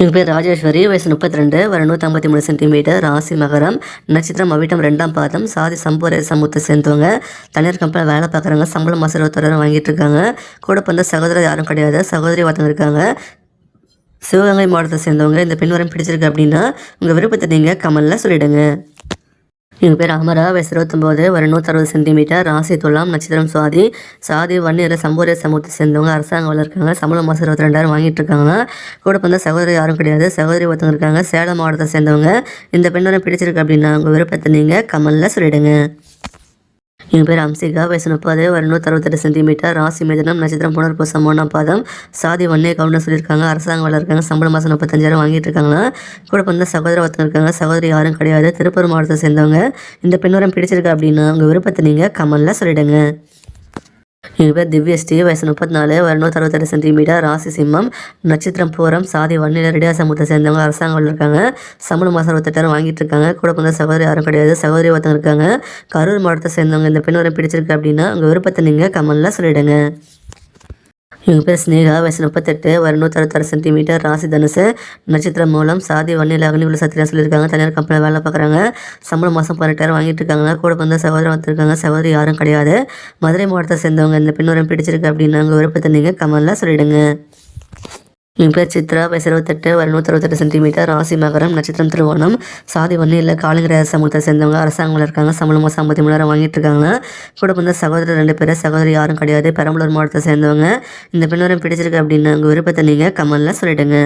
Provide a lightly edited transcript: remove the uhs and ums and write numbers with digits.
இவங்க பேர் ராஜேஸ்வரி, வயசு 32, வர 153 சென்டிமீட்டர், ராசி மகரம், நட்சத்திரம் அவிட்டம் 2ஆம் பாதம், சாதி சம்பூர சமூகத்தை சேர்ந்தவங்க. தனியார் கம்பெனியில் வேலை பார்க்குறாங்க. சம்பளம் மாதம் 21,000 வாங்கிட்டு இருக்காங்க. கூட பிறந்த சகோதரர் யாரும் கிடையாது. சகோதரி ஒருத்தவங்க இருக்காங்க. சிவகங்கை மாவட்டத்தை சேர்ந்தவங்க. இந்த பெண் வரம் பிடிச்சிருக்கு அப்படின்னா உங்கள் விருப்பத்தை நீங்கள் கமெண்ட்ல சொல்லிடுங்க. இவங்க பேர் அமரா, வயசு 29, வர 160 சென்டிமீட்டர், ராசி துலாம், நட்சத்திரம் சுவாதி, சாதி வன்னியர் சம்பூரிய சமூகத்தை சேர்ந்தவங்க. அரசாங்க வேலை இருக்காங்க. சம்பளம் மாதம் 22,000 வாங்கிட்டு இருக்காங்க. கூட பிறந்த சகோதரி யாரும் கிடையாது. சகோதரி ஒருத்தவங்க இருக்காங்க. சேலம் மாவட்டத்தை சேர்ந்தவங்க. இந்த பெண் வரம் பிடிச்சிருக்கு அப்படின்னா உங்கள் விருப்பத்தை நீங்கள் கமெண்ட்ல சொல்லிடுங்க. இவங்க பேர் அம்சிகா, வயசு 30, வர 168 சென்டிமீட்டர், ராசி மிதுனம், நட்சத்திரம் புனர்பூசம் 3ஆம் பாதம், சாதி வன்னிய கவுண்டர் சொல்லியிருக்காங்க. அரசாங்க வேலை இருக்காங்க. சம்பளம் மாதம் 35,000 வாங்கிட்டு இருக்காங்களா. கூட பிறந்த சகோதரி ஒருத்தங்க இருக்காங்க. சகோதரி யாரும் கிடையாது. திருப்பூர் மாவட்டத்தை சேர்ந்தவங்க. இந்த பெண் வரம் பிடிச்சிருக்கு அப்படின்னா உங்கள் விருப்பத்தை நீங்கள் கமெண்ட்ல சொல்லிடுங்க. இவங்க பேர் திவ்யஸ்ரீ, வயசு 34, வர 168 சென்டிமீட்டர், ராசி சிம்மம், நட்சத்திரம் பூரம், சாதி வன்னியர் ரெடியா சமூகத்தை சேர்ந்தவங்க. அரசாங்கம் இருக்காங்க. சம்பளம் மாதம் 68,000 வாங்கிட்டு இருக்காங்க. கூட பிறந்த சகோதரி யாரும் கிடையாது. சகோதரி ஒருத்தங்க இருக்காங்க. கரூர் மாவட்டத்தை சேர்ந்தவங்க. இந்த பெண் வரம் பிடிச்சிருக்கு அப்படின்னா உங்கள் விருப்பத்தை நீங்கள் கமெண்ட்ல சொல்லிடுங்க. இவங்க பேர் ஸ்னேகா, வயசு 38, வர 166 சென்டிமீட்டர், ராசி தனுசு, நட்சத்திரம் மூலம், சாதி வன்னியில் அக்னி உள்ள சத்திரியா சொல்லியிருக்காங்க. தனியார் கம்பெனியில் வேலை பார்க்குறாங்க. சம்பளம் மாதம் 18,000 வாங்கிட்டு இருக்காங்க. கூட பிறந்த சகோதரர் வந்துருக்காங்க. சகோதரி யாரும் கிடையாது. மதுரை மாவட்டத்தை சேர்ந்தவங்க. இந்த பெண் வரம் பிடிச்சிருக்கு அப்படின்னா உங்கள் விருப்பத்தை நீங்கள் கமெண்ட்ல சொல்லிடுங்க. இவங்க பேர் சித்ரா, வயசு 28, வர 168 சென்டிமீட்டர், ராசி மகரம், நட்சத்திரம் திருவோணம், சாதி வன்னியில் காளிங்கராய சமூகத்தை சேர்ந்தவங்க. அரசாங்கம் இருக்காங்க. சம்பளம் மாதம் 53,000 வாங்கிட்டு இருக்காங்க. கூட பிறந்த சகோதரர் 2 பேர். சகோதரி யாரும் கிடையாது. பெரம்பலூர் மாவட்டத்தை சேர்ந்தவங்க. இந்த பெண் வரம் பிடிச்சிருக்கு அப்படின்னா உங்கள் விருப்பத்தை நீங்கள் கமெண்ட்ல சொல்லிடுங்க.